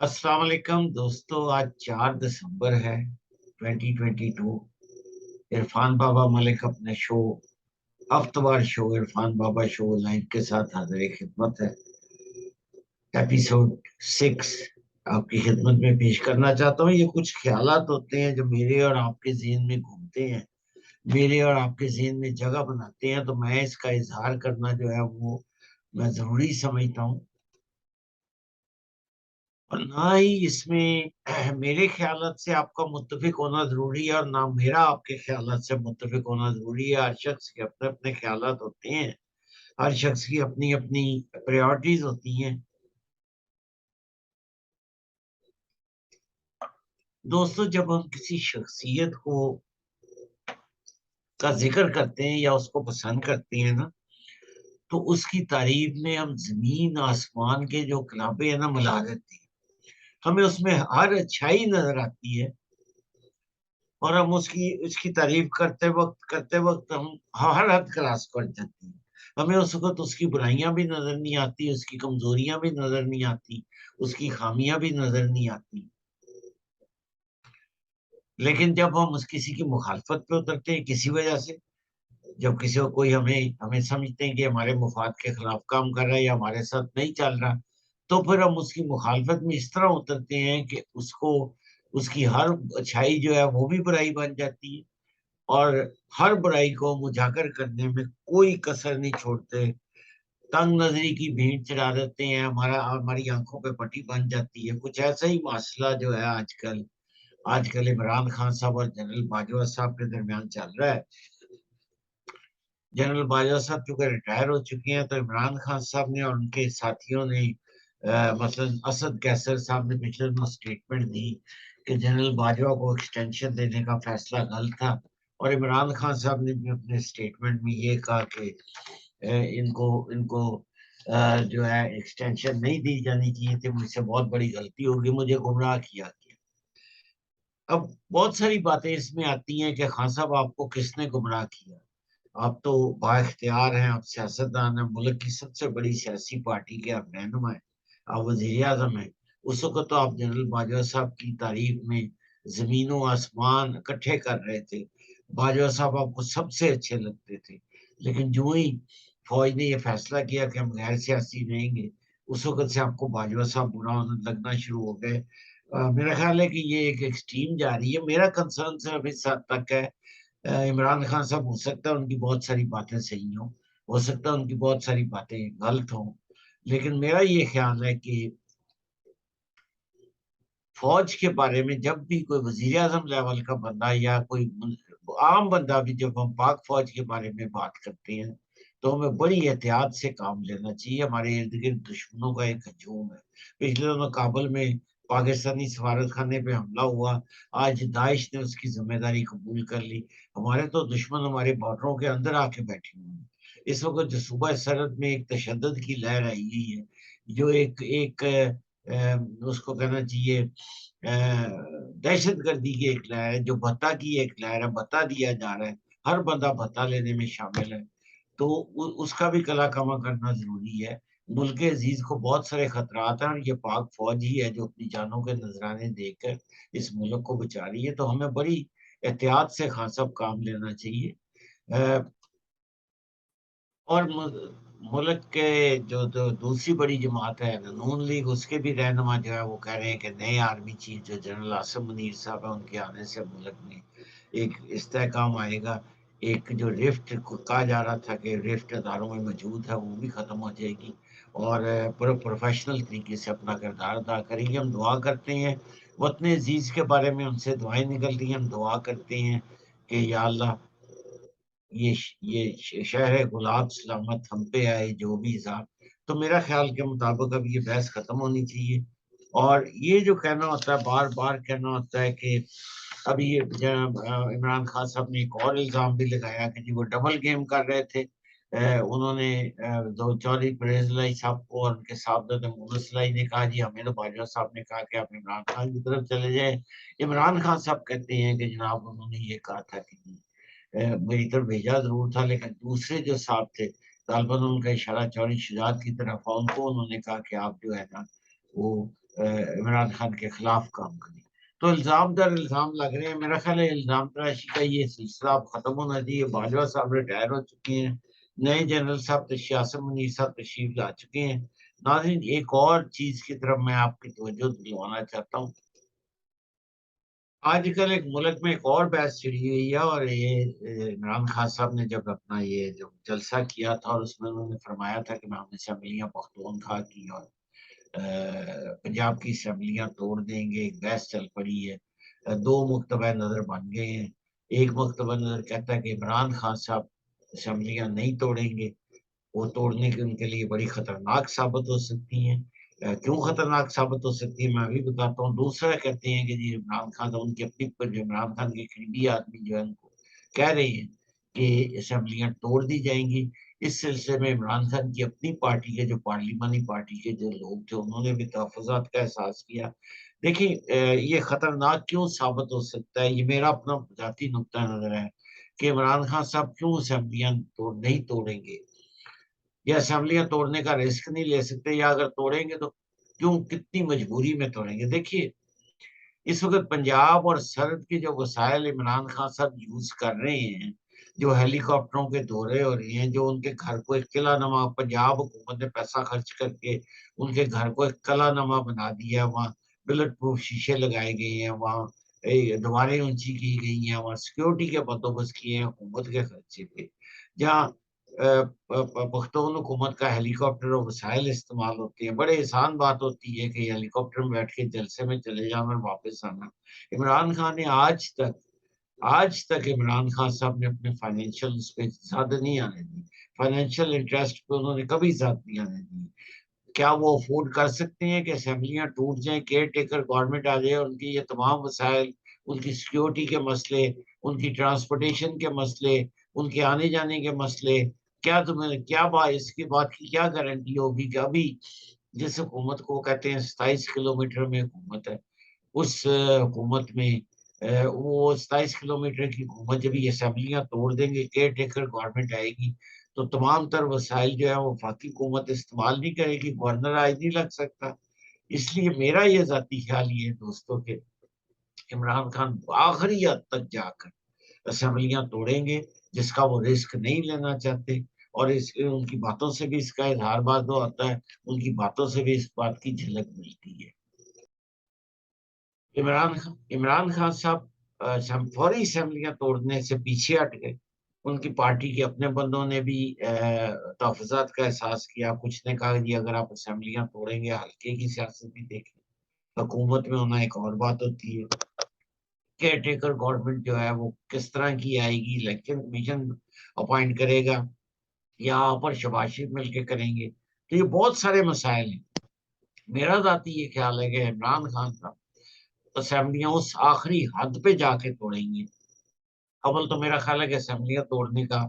अस्सलाम वालेकुम दोस्तों। आज 4 दिसंबर है 2022। इरफान बाबा मलिक अपने शो, हफ्तेवार शो इरफान बाबा शो लाइव के साथ हाजिर खिदमत है। एपिसोड 6 आपकी खिदमत में पेश करना चाहता हूँ। ये कुछ ख्यालात होते हैं जो मेरे और आपके ज़हन में घूमते हैं, मेरे और आपके ज़हन में जगह बनाते हैं, तो मैं इसका इजहार करना जो है वो मैं ज़रूरी समझता हूँ। और ना ही इसमें मेरे ख्यालात से आपका मुत्तफिक होना जरूरी है और ना मेरा आपके ख्यालात से मुत्तफिक होना जरूरी है। हर शख्स के अपने अपने ख्यालात होते हैं, हर शख्स की अपनी अपनी प्रायोरिटीज होती हैं। दोस्तों, जब हम किसी शख्सियत को का जिक्र करते हैं या उसको पसंद करते हैं ना, तो उसकी तारीफ में हम जमीन आसमान के जो किताबें हैं ना मिला देते हैं। हमें उसमें हर अच्छाई नजर आती है और हम उसकी उसकी तारीफ करते वक्त हम हर हद क्रॉस कर जाते हैं। हमें उस वक्त उसकी बुराइयां भी नजर नहीं आती, उसकी कमजोरियां भी नजर नहीं आती, उसकी खामियां भी नजर नहीं आती। लेकिन जब हम उस किसी की मुखालफत पे उतरते हैं किसी वजह से, जब किसी को कोई हमें हमें समझते हैं कि हमारे मुफाद के खिलाफ काम कर रहा है या हमारे साथ नहीं चल रहा, तो फिर हम उसकी मुखालफत में इस तरह उतरते हैं कि उसको उसकी हर अच्छाई जो है वो भी बुराई बन जाती है और हर बुराई को हम उजागर करने में कोई कसर नहीं छोड़ते। तंग नजरी की भेंट चढ़ा देते हैं, हमारी आंखों पे पट्टी बन जाती है। कुछ ऐसा ही मसला जो है आजकल आजकल इमरान खान साहब और जनरल बाजवा साहब के दरमियान चल रहा है। जनरल बाजवा साहब चूंकि रिटायर हो चुके हैं, तो इमरान खान साहब ने और उनके साथियों ने मसलन असद कैसर साहब ने पिछले दिनों स्टेटमेंट दी कि जनरल बाजवा को एक्सटेंशन देने का फैसला गलत था। और इमरान खान साहब ने भी अपने स्टेटमेंट में ये कहा कि इनको इनको जो है एक्सटेंशन नहीं दी जानी चाहिए थी, मुझसे बहुत बड़ी गलती होगी, मुझे गुमराह किया गया। अब बहुत सारी बातें इसमें आती हैं कि खान साहब आपको किसने गुमराह किया। आप तो बाइख्तियार हैं, आप सियासतदान हैं, मुल्क की सबसे बड़ी सियासी पार्टी के आप रहनुमा हैं, आप वजीर आजम हैं। उस वक्त तो आप जनरल बाजवा साहब की तारीफ में जमीनों आसमान इकट्ठे कर रहे थे। बाजवा साहब आपको सबसे अच्छे लगते थे। लेकिन जो ही फौज ने यह फैसला किया कि हम गैर सियासी रहेंगे, उस वक्त से आपको बाजवा साहब बुरा होने लगना शुरू हो गए। मेरा ख्याल है कि ये एक एक्सट्रीम जा रही है। मेरा कंसर्न सिर्फ इस हद तक है, इमरान खान साहब हो सकता है उनकी बहुत सारी बातें सही हों, हो सकता है उनकी बहुत सारी बातें गलत हों, लेकिन मेरा ये ख्याल है कि फौज के बारे में जब भी कोई वजीर आजम लेवल का बंदा या कोई आम बंदा भी, जब हम पाक फौज के बारे में बात करते हैं, तो हमें बड़ी एहतियात से काम लेना चाहिए। हमारे इर्द गिर्द दुश्मनों का एक हजूम है। पिछले दिनों काबुल में पाकिस्तानी सफारत खाने पे हमला हुआ, आज दाइश ने उसकी जिम्मेदारी कबूल कर ली। हमारे तो दुश्मन हमारे बॉर्डरों के अंदर आके बैठे हुए हैं। इस वक्त जो सुबह सरहद में एक तशद्दुद की लहर आई हुई है, जो एक एक उसको कहना चाहिए दहशत गर्दी की एक लहर है, जो भत्ता की एक लहर है, भत्ता दिया जा रहा है, हर बंदा भत्ता लेने में शामिल है। तो उसका भी कला कमा करना जरूरी है। मुल्क अजीज को बहुत सारे खतरात हैं और ये पाक फौज ही है जो अपनी जानों के नजराने देकर इस मुल्क को बचा रही है। तो हमें बड़ी एहतियात से खान साहब काम लेना चाहिए। अ, और मुल्क के जो दूसरी बड़ी जमात है नून लीग, उसके भी रहनुमा जो है वो कह रहे हैं कि नए आर्मी चीफ जो जनरल आसिम मुनीर साहब है, उनके आने से मुल्क में एक इस्तेहकाम आएगा। एक जो रिफ्ट कहा जा रहा था कि रिफ्ट अदारों में मौजूद है, वो भी खत्म हो जाएगी और पूरे प्रोफेशनल तरीके से अपना किरदार अदा करेंगे। हम दुआ करते हैं, वतन अजीज के बारे में उनसे दुआएं निकलती हैं, हम दुआ करते हैं कि या अल्लाह ये शहर गुलाब सलामत हम पे आए जो भी साहब। तो मेरा ख्याल के मुताबिक अब ये बहस खत्म होनी चाहिए। और ये जो कहना होता है, बार बार कहना होता है कि अभी ये इमरान खान साहब ने एक और इल्जाम भी लगाया कि जी वो डबल गेम कर रहे थे। उन्होंने दो चौधरी परवेज लाई साहब को और उनके साहबजादे मोहम्मद लाई ने कहा जी हमें तो बाजवा साहब ने कहा कि आप इमरान खान की तरफ चले जाए। इमरान खान साहब कहते हैं कि जनाब उन्होंने ये कहा था कि मेरी तरफ भेजा जरूर था, लेकिन दूसरे जो साहब थे तालिबान उनका इशारा चौधरी शुजात की तरफ था, उनको उन्होंने कहा कि आप जो है ना वो इमरान खान के खिलाफ काम करें। तो इल्जाम दर इल्जाम लग रहे हैं। मेरा ख्याल है इल्जाम तराशी का ये सिलसिला अब खत्म होना चाहिए। बाजवा साहब रिटायर हो चुके हैं, नए जनरल साहब आसिम मुनीर साहब तशरीफ ला चुके हैं। नाज़रीन, एक और चीज की तरफ मैं आपकी तवज्जो दिलवाना चाहता हूँ। आजकल एक मुल्क में एक और बहस छिड़ी हुई है, और ये इमरान खान साहब ने जब अपना ये जो जलसा किया था और उसमें उन्होंने फरमाया था कि मैं हमने असम्बलियाँ पख्तूनख्वा की और पंजाब की असम्बलियाँ तोड़ देंगे। एक बहस चल पड़ी है। दो मुख्तबा नज़र बन गए हैं। एक मुख्तबा नज़र कहता है कि इमरान खान साहब असम्बलियाँ नहीं तोड़ेंगे, वो तोड़ने के उनके लिए बड़ी खतरनाक साबित हो सकती हैं। क्यों खतरनाक साबित हो सकती है मैं अभी बताता हूँ। दूसरा कहते हैं कि जी इमरान खान तो उनके अपनी पर जो इमरान खान के करीबी आदमी जो है उनको कह रहे हैं कि असम्बलियाँ तोड़ दी जाएंगी। इस सिलसिले में इमरान खान की अपनी पार्टी के जो पार्लिमानी पार्टी के जो लोग थे उन्होंने भी तहफ़्फ़ुज़ात का एहसास किया। देखिए ये खतरनाक क्यों साबित हो सकता है, ये मेरा अपना ज़ाती नुक्ता नज़र है कि इमरान खान साहब क्यों असम्बलियाँ नहीं तोड़ेंगे, या असेंबलियां तोड़ने का रिस्क नहीं ले सकते, या अगर तोड़ेंगे तो क्यों, कितनी मजबूरी में तोड़ेंगे। देखिए इस वक्त पंजाब और सरहद के जो वसाइल इमरान खान साहब यूज कर रहे हैं, जो हेलीकॉप्टरों के दौरे हो रहे हैं, जो उनके घर को एक किला नमा, पंजाब हुकूमत ने पैसा खर्च करके उनके घर को एक किला नमा बना दिया। वहाँ बुलेट प्रूफ शीशे लगाए गए हैं, वहाँ दीवारें ऊंची की गई हैं, वहाँ सिक्योरिटी के बंदोबस्त किए हैं हुकूमत के खर्चे पे। जहाँ पख्तून हुकूमत का हेलीकॉप्टर और वसाइल इस्तेमाल होते हैं। बड़े आसान बात होती है कि हेलीकॉप्टर में बैठ के जलसे में चले जाना और वापस आना। इमरान खान ने आज तक इमरान खान साहब ने अपने फाइनेंशियल उस पे ज्यादा नहीं आने दी। फाइनेंशियल इंटरेस्ट पे उन्होंने कभी ज्यादा नहीं आने दी। क्या वो अफोर्ड कर सकते हैं कि असेंबलियां टूट जाएं, केयर टेकर गवर्नमेंट आ जाए, उनकी ये तमाम वसाइल, उनकी सिक्योरिटी के मसले, उनकी ट्रांसपोर्टेशन के मसले, उनके आने जाने के मसले, क्या बात, इसकी बात की क्या गारंटी होगी कि अभी जिस हुकूमत को कहते हैं 27 किलोमीटर में हुकूमत है, उस हुकूमत में वो 27 किलोमीटर की हुकूमत जब ये असेंबलियां तोड़ देंगे, केयर टेकर गवर्नमेंट आएगी, तो तमाम तर वसाइल जो है वो वफाकी हुकूमत इस्तेमाल नहीं करेगी, गवर्नर आज नहीं लग सकता। इसलिए मेरा ये जाती ख्याल ये है दोस्तों के इमरान खान आखिरी हद तक जाकर असेंबलियां तोड़ेंगे, जिसका वो रिस्क नहीं लेना चाहते। और इस उनकी बातों से भी इसका इजहार बात होता है, उनकी बातों से भी इस बात की झलक मिलती है। इमरान खान साहब फौरी असेंबलियां तोड़ने से पीछे हट गए। उनकी पार्टी के अपने बंदों ने भी तहफ़्फ़ुज़ात का एहसास किया। कुछ ने कहा जी अगर आप असेंबलियां तोड़ेंगे, हल्के की सियासत भी देखें, हुकूमत में होना एक और बात होती है। केयर टेकर गवर्नमेंट जो है वो किस तरह की आएगी, इलेक्शन कमीशन अपॉइंट करेगा या पर शबाज शरीफ मिलकर करेंगे, तो ये बहुत सारे मसाइल हैं। मेरा जाती ये ख्याल है कि इमरान खान साहब असेंबलियां उस आखिरी हद पे जाके तोड़ेंगे। अव्वल तो मेरा ख्याल है कि असेंबलियां तोड़ने का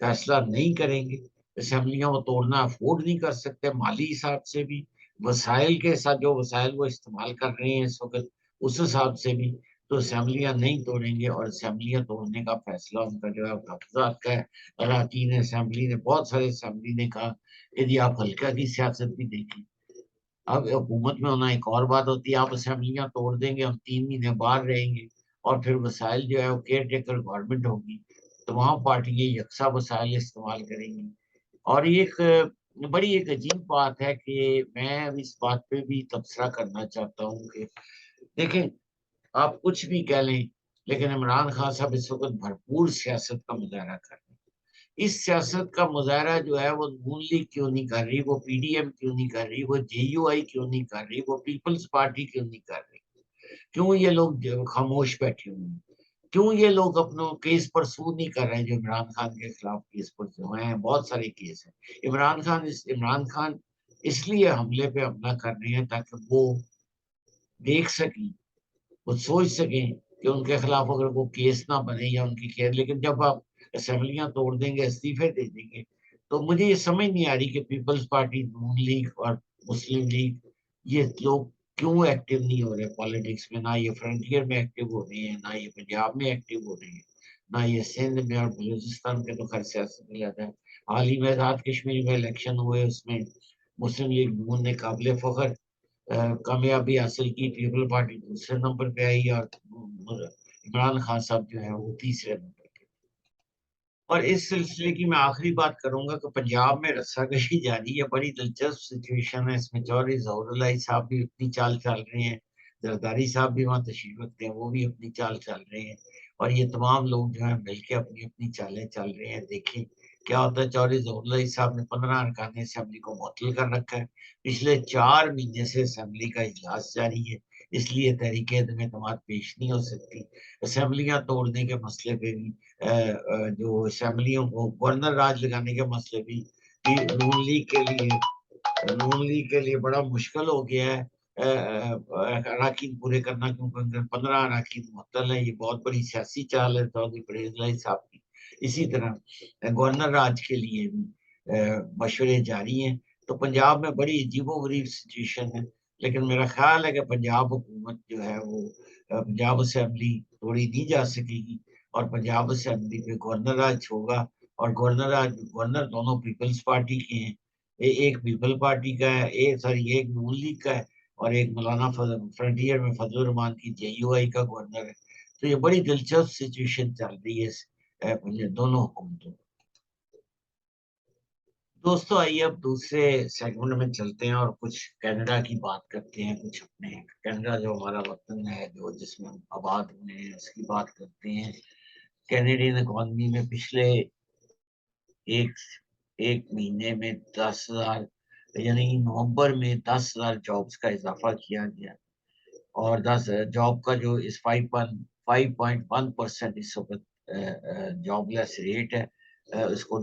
फैसला नहीं करेंगे। असेंबलियां वो तोड़ना अफोर्ड नहीं कर सकते माली हिसाब से भी, वसाइल के साथ जो वसाइल वो इस्तेमाल कर रहे हैं इस वक्त उस हिसाब से भी। तो असेंबलियां नहीं तोड़ेंगे, और असेंबलियां तोड़ने का फैसला उनका जो है तहफ़्फ़ुज़ात का है। अराकीन असेंबली ने, बहुत सारे असेंबली ने कहा कि जी आप हल्का की सियासत भी देखें। अब हुकूमत में होना एक और बात होती है। आप असेंबलियां तोड़ देंगे, हम 3 महीने बाहर रहेंगे, और फिर वसाइल जो है वो केयर टेकर गवर्नमेंट होगी, तमाम पार्टियां यकसा वसाइल इस्तेमाल करेंगी। और ये एक बड़ी एक अजीब बात है कि मैं अब इस बात पे भी तबसरा करना चाहता हूँ कि देखें, आप कुछ भी कह लें, लेकिन इमरान खान साहब इस वक्त भरपूर सियासत का मुजाहरा कर रहे हैं। इस सियासत का मुजाहरा जो है वो नून लीग क्यों नहीं कर रही, वो पीडीएम क्यों नहीं कर रही, वो जेयूआई क्यों नहीं कर रही, वो पीपल्स पार्टी क्यों नहीं कर रही? क्यों ये लोग खामोश बैठे हुए हैं? क्यों ये लोग अपने केस परसू नहीं कर रहे, जो इमरान खान के खिलाफ केस परसू हुए हैं? बहुत सारे केस हैं। इमरान खान इसलिए हमले पे हमला कर रहे हैं ताकि वो देख सकें, वो सोच सकें कि उनके खिलाफ अगर वो केस ना बने या उनकी केयर। लेकिन जब आप असेंबलियां तोड़ देंगे, इस्तीफे दे देंगे, तो मुझे ये समझ नहीं आ रही कि पीपल्स पार्टी, नून लीग और मुस्लिम लीग, ये लोग क्यों एक्टिव नहीं हो रहे पॉलिटिक्स में। ना ये फ्रंटियर में एक्टिव हो रहे हैं, ना ये पंजाब में एक्टिव हो रहे हैं, ना ये सिंध में और बलूचिस्तान के तो खैर सियासत में जाता है। हाल ही में आजाद कश्मीर में इलेक्शन हुए, उसमें मुस्लिम लीग नून ने काबिल फख्र कामयाबी हासिल की, पीपल पार्टी दूसरे नंबर पे आई और इमरान खान साहब जो है वो तीसरे नंबर पे। और इस सिलसिले की मैं आखिरी बात करूंगा कि पंजाब में रस्साकशी जारी है, बड़ी दिलचस्प सिचुएशन है इसमें। चौधरी ज़फ़रुल्लाह साहब भी अपनी चाल चल रहे हैं, जरदारी साहब भी वहाँ तशरीफ रखते हैं, वो भी अपनी चाल चल रहे हैं, और ये तमाम लोग जो है मिलकर अपनी अपनी चालें चल रहे हैं। देखें क्या होता है। चौधरी ज़फ़रुल्लाह साहब ने 15 अरकान असेंबली को मुअत्तल कर रखा है। पिछले 4 महीने से असेंबली का इजलास जारी है, इसलिए तहरीक एतमाद पेश नहीं हो सकती। असेंबलियां तोड़ने के मसले पे भी जो असेंबलियों को गवर्नर राज लगाने के मसले भी नून लीग के लिए बड़ा मुश्किल हो गया है अराकीन पूरे करना, क्योंकि 15 अराकीन मुअत्तल है। ये बहुत बड़ी सियासी चाल है चौधरी परवेज़ साहब की। इसी तरह गवर्नर राज के लिए भी मशवरे जारी हैं। तो पंजाब में बड़ी अजीबोगरीब सिचुएशन है, लेकिन मेरा ख्याल है कि पंजाब हुकूमत जो है वो पंजाब असेंबली तोड़ी नहीं जा सकेगी, और पंजाब असेंबली पे गवर्नर राज होगा। और गवर्नर दोनों पीपल्स पार्टी के हैं। एक पीपल पार्टी का है, एक नून लीग का है, और एक मौलाना फ्रंटियर में फजल रहमान की JUI का गवर्नर है। तो ये बड़ी दिलचस्प सिचुएशन चल रही है दोनों हुकूमतों। दोस्तों आइए अब दूसरे सेगमेंट में चलते हैं और कुछ कनाडा की बात करते हैं। कुछ अपने कनाडा जो हमारा वतन है, जो जिसमें हम आबाद हुए हैं, उसकी बात करते हैं। कैनेडियन इकॉनमी में पिछले एक एक महीने में 10,000, यानी नवंबर में 10,000 जॉब्स का इजाफा किया गया, और 10 जॉब का जो इस 5.1% इस वक्त जॉबलेस रेट है, इसको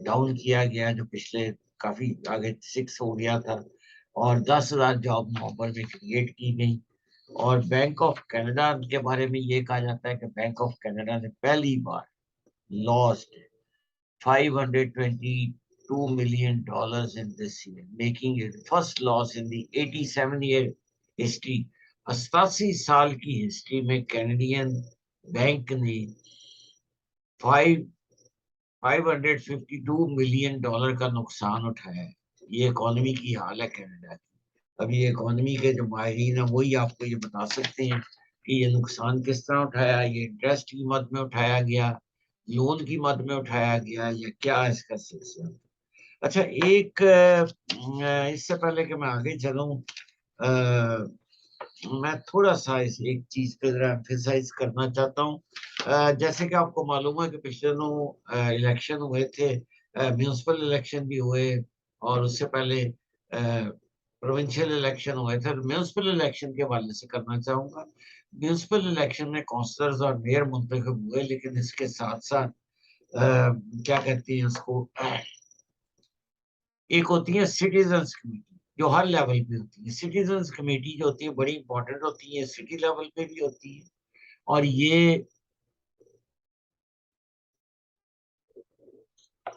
डाउन किया गया, जो पिछले काफी आगे 6 हो गया था, और 10,000 जॉब नवंबर में क्रिएट की गई। और बैंक ऑफ कनाडा के बारे में ये कहा जाता है कि बैंक ऑफ कनाडा ने पहली बार lost $522 million in this year, making it first loss in the 87-year history. 88 साल की हिस्ट्री में कैनेडियन बैंक ने 552 मिलियन डॉलर का नुकसान उठाया है। ये इकोनॉमी की हाल है कनाडा की। अब ये इकोनॉमी के जो माहिरीन है वही आपको ये बता सकते हैं कि ये नुकसान किस तरह उठाया, ये इंटरेस्ट की मद में उठाया गया, लोन की मद में उठाया गया, या क्या इसका सिलसिला। अच्छा, एक इससे पहले कि मैं आगे चलूं, मैं थोड़ा सा इस एक चीज पे जरा एम्फेसाइज करना चाहता हूँ। जैसे कि आपको मालूम है कि पिछले दिनों इलेक्शन हुए थे, म्यूनिसिपल इलेक्शन भी हुए, और उससे पहले प्रोविंशियल इलेक्शन हुए थे। म्यूनिसिपल इलेक्शन के हवाले से करना चाहूंगा। म्यूनिसिपल इलेक्शन में काउंसलर्स और मेयर मुंतखब हुए, लेकिन इसके साथ साथ क्या कहते हैं उसको, एक होती है सिटीजन्स कमेटी, जो हर लेवल पे होती है। सिटीजन्स कमेटी जो होती है बड़ी इंपॉर्टेंट होती है, सिटी लेवल पे भी होती है, और ये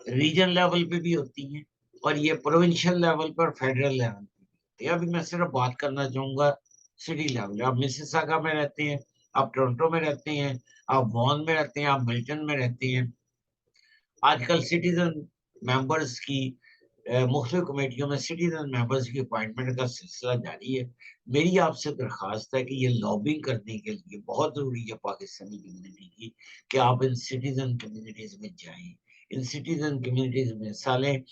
रीजन लेवल पे भी होती है, और ये प्रोविंशियल लेवल पर, फेडरल लेवल पे भी होती है। अभी मैं सिर्फ बात करना चाहूंगा सिटी लेवल। आप मिसिसागा में रहते हैं, आप टोरंटो में रहते हैं, आप वॉन में रहते हैं, आप मिल्टन में रहते हैं। आजकल सिटीजन मेंबर्स की मुख्तलिफ कमेटियों में सिटीजन मेंबर्स की अपॉइंटमेंट का सिलसिला जारी है। मेरी आपसे दरख्वास्त है कि ये लॉबिंग करने के लिए बहुत जरूरी है पाकिस्तानी कम्युनिटी की, कि आप इन सिटीजन कम्युनिटीज में जाएं। इन सिटीजन कम्युनिटीज में सालें,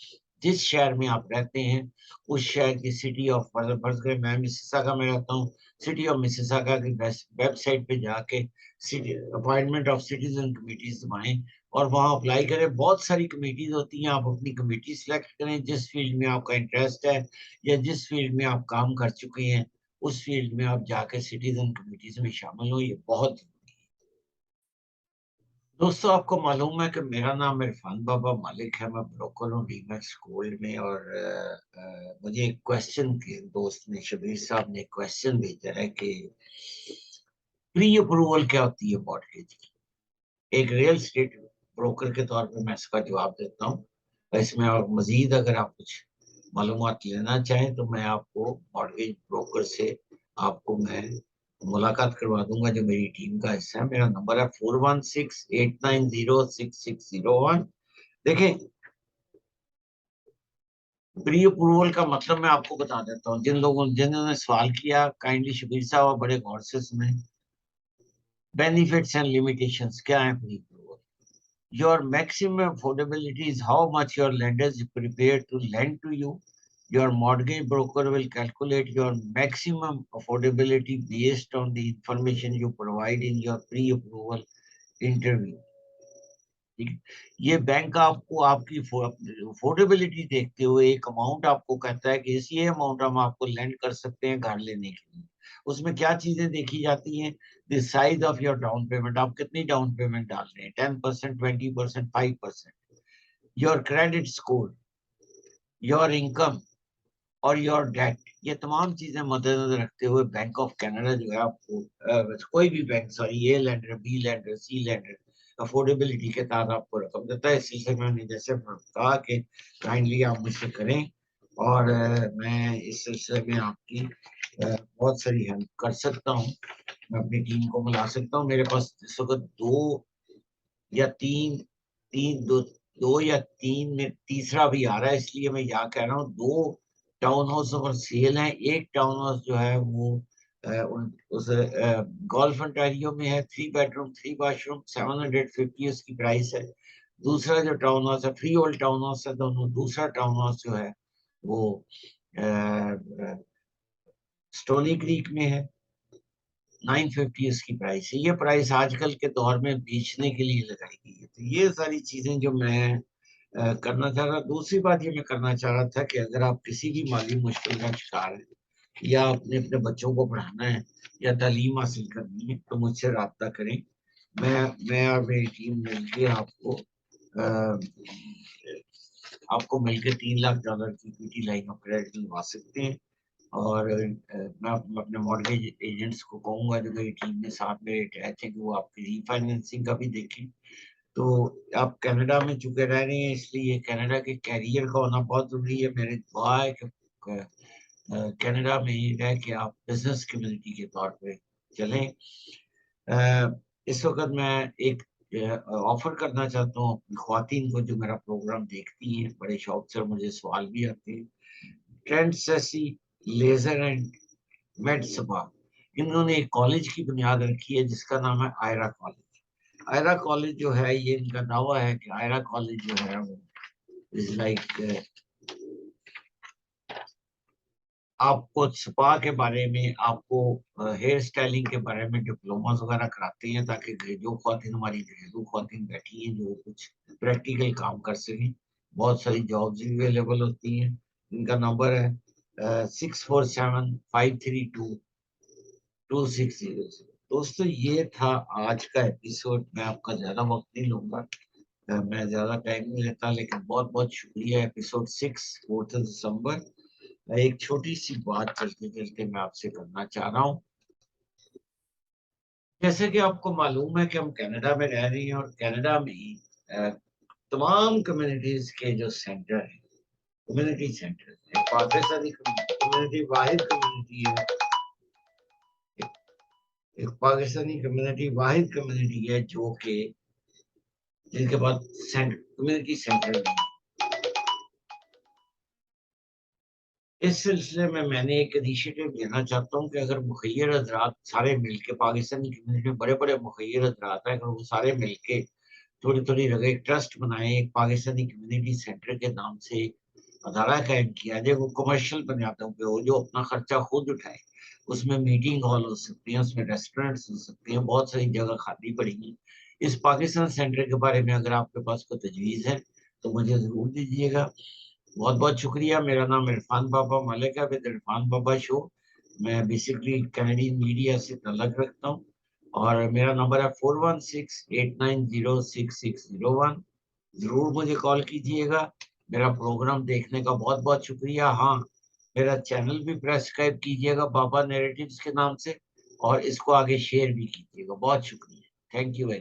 जिस शहर में आप रहते हैं उस शहर की सिटी ऑफ, फर्ज करें मैं मिसिसागा में रहता हूँ, सिटी ऑफ मिसिसागा की वेबसाइट पे जाके city appointment of citizen committees दबाएं, और वहाँ अप्लाई करें। बहुत सारी कमेटीज होती हैं, आप अपनी कमेटी सिलेक्ट करें जिस फील्ड में आपका इंटरेस्ट है, या जिस फील्ड में आप काम कर चुके हैं, उस फील्ड में आप जाके सिटीजन कमेटीज में शामिल हो। ये बहुत जरूरी है। दोस्तों आपको मालूम है कि मेरा नाम इरफान बाबा मलिक है, मैं ब्रोकर हूँ डीमैक्स गोल्ड में, और मुझे एक क्वेश्चन के दोस्त ने, शबीर साहब ने क्वेश्चन भेजा है कि प्री अप्रूवल क्या होती है मॉर्गेज की। एक रियल स्टेट ब्रोकर के तौर पे मैं इसका जवाब देता हूँ। इसमें और मजीद अगर आप कुछ मालूमात लेना चाहें तो मैं आपको मॉर्गेज ब्रोकर से आपको मैं मुलाकात करवा दूंगा, जो मेरी टीम का हिस्सा है। मेरा नंबर है 4168906601। देखें, प्री अप्रूवल का मतलब मैं आपको बता देता हूँ, जिन्होंने सवाल किया काइंडली शबीर साहब बड़े गौर से सुने। बेनिफिट्स एंड लिमिटेशंस क्या है pre approval? Your maximum affordability is how much your lender is prepared to lend to you. Your mortgage broker will calculate your maximum affordability based on the information you provide in your pre-approval interview. ठीक है? ये bank आपको आपकी affordability देखते हुए एक amount आपको कहता है कि इस ये अमाउंट हम आपको लेंड कर सकते हैं घर लेने के लिए। उसमें क्या चीजें देखी जाती हैं? The size of your down payment, आप कितनी डाउन पेमेंट डाल रहे हैं, 10%, 20%, 5%, your credit score, your income और योर डेट, ये तमाम चीजें मद्देनजर रखते हुए बैंक ऑफ कनाडा जो है आपको कोई भी बैंक, सॉरी, ए लेंडर, बी लेंडर, सी लेंडर, अफोर्डेबिलिटी के तहत आपको रकम देता है। इस सिलसिले में मैंने जैसे कहा कि काइंडली आप मुझसे करें और मैं इस सिलसिले में आपकी बहुत सारी हेल्प कर सकता हूँ। मैं अपनी टीम को मिला सकता हूँ। मेरे पास इस वक्त दो या तीन तीन दो दो या तीन में तीसरा भी आ रहा है, इसलिए मैं यहाँ कह रहा हूँ, दो टाउन हाउस और सेल है। एक टाउन हाउस जो है वो उस गोल्फ अंटारियो में है, 3 बेडरूम 3 बाथरूम, 750 उसकी प्राइस है। दूसरा जो टाउन हाउस है, फ्री होल्ड टाउन हाउस है दोनों। दूसरा टाउन हाउस जो है वो स्टोनी क्रीक में है, 950 इसकी प्राइस है। ये प्राइस आजकल के दौर में बेचने के लिए लगाई गई है। तो ये सारी चीजें जो मैं करना चाह रहा। दूसरी बात ये मैं करना चाह रहा था कि अगर आप किसी भी माली मुश्किल का शिकार है या अपने अपने बच्चों को पढ़ाना है या तालीम हासिल करनी है तो मुझसे रब्ता करें। मैं और मेरी टीम मिलकर आपको मिलकर $3 लाख की पीटी लाइन ऑफ क्रेडिट दिलवा सकते हैं। और मैं अपने मॉर्गेज एजेंट्स को कहूंगा जो मेरी टीम में साथ में अटैच है कि वो आपकी रीफाइनेंसिंग का भी देखें। तो आप कनाडा में चुके रह रहे हैं, इसलिए कनाडा के कैरियर का होना बहुत जरूरी है। मेरी दुआ है कि कनाडा में रह के आप बिजनेस कम्युनिटी के तौर पे चलें। इस वक्त मैं एक ऑफर करना चाहता हूँ अपनी ख्वातीन को जो मेरा प्रोग्राम देखती हैं, बड़े शौक से मुझे सवाल भी आते हैं। Trend sassy laser and med spa, इन्होंने एक कॉलेज की बुनियाद रखी है जिसका नाम है आयरा कॉलेज। आयरा कॉलेज जो है, ये इनका दावा है कि आयरा कॉलेज जो है वो इज लाइक, आपको स्पा के बारे में, आपको हेयर स्टाइलिंग के बारे में डिप्लोमा वगैरह कराते हैं ताकि जो खातिन हमारी घरेलू खातिन बैठी हैं जो कुछ प्रैक्टिकल काम कर सकें। बहुत सारी जॉब्स भी अवेलेबल होती हैं। इनका नंबर है 6475322600। दोस्तों, ये था आज का एपिसोड। मैं आपका ज्यादा वक्त नहीं लूंगा, मैं ज्यादा टाइम नहीं लेता, लेकिन बहुत बहुत शुक्रिया। एपिसोड 6, 4 दिसंबर। एक छोटी सी बात चलते चलते मैं आपसे करना चाह रहा हूँ। जैसे कि आपको मालूम है कि हम कनाडा में रह रहे हैं और कनाडा में अ, तमाम कम्युनिटीज के जो सेंटर हैं, कम्युनिटी सेंटर है, पाकिस्तानी कम्युनिटी वाहिद कम्युनिटी है, एक पाकिस्तानी कम्युनिटी वाहिद कम्युनिटी है जो कि जिनके पास कम्युनिटी सेंटर नहीं है। इस सिलसिले में मैंने एक इनिशिएटिव लेना चाहता हूँ कि अगर मुखैर हजरात सारे मिलके, पाकिस्तानी कम्युनिटी में बड़े बड़े मुखैर हजरात हैं, अगर वो सारे मिलके थोड़ी थोड़ी जगह एक ट्रस्ट बनाए, एक पाकिस्तानी कम्युनिटी सेंटर के नाम से अदारा कायम किया जाए, वो कमर्शियल बुनियादों पे हो, जो अपना खर्चा खुद उठाए। उसमें मीटिंग हॉल हो सकते हैं, उसमें रेस्टोरेंट्स हो सकते हैं, बहुत सारी जगह खाली पड़ी है। इस पाकिस्तान सेंटर के बारे में अगर आपके पास कोई तजवीज़ है तो मुझे ज़रूर दीजिएगा। बहुत बहुत शुक्रिया। मेरा नाम इरफान बाबा मलिक है, विद इरफान बाबा शो। मैं बेसिकली कैनेडियन मीडिया से तल्लक रखता हूँ और मेरा नंबर है 4168906601। जरूर मुझे कॉल कीजिएगा। मेरा प्रोग्राम देखने का बहुत बहुत शुक्रिया। हाँ, मेरा चैनल भी सब्सक्राइब कीजिएगा बाबा नैरेटिव्स के नाम से, और इसको आगे शेयर भी कीजिएगा। बहुत शुक्रिया। Thank you very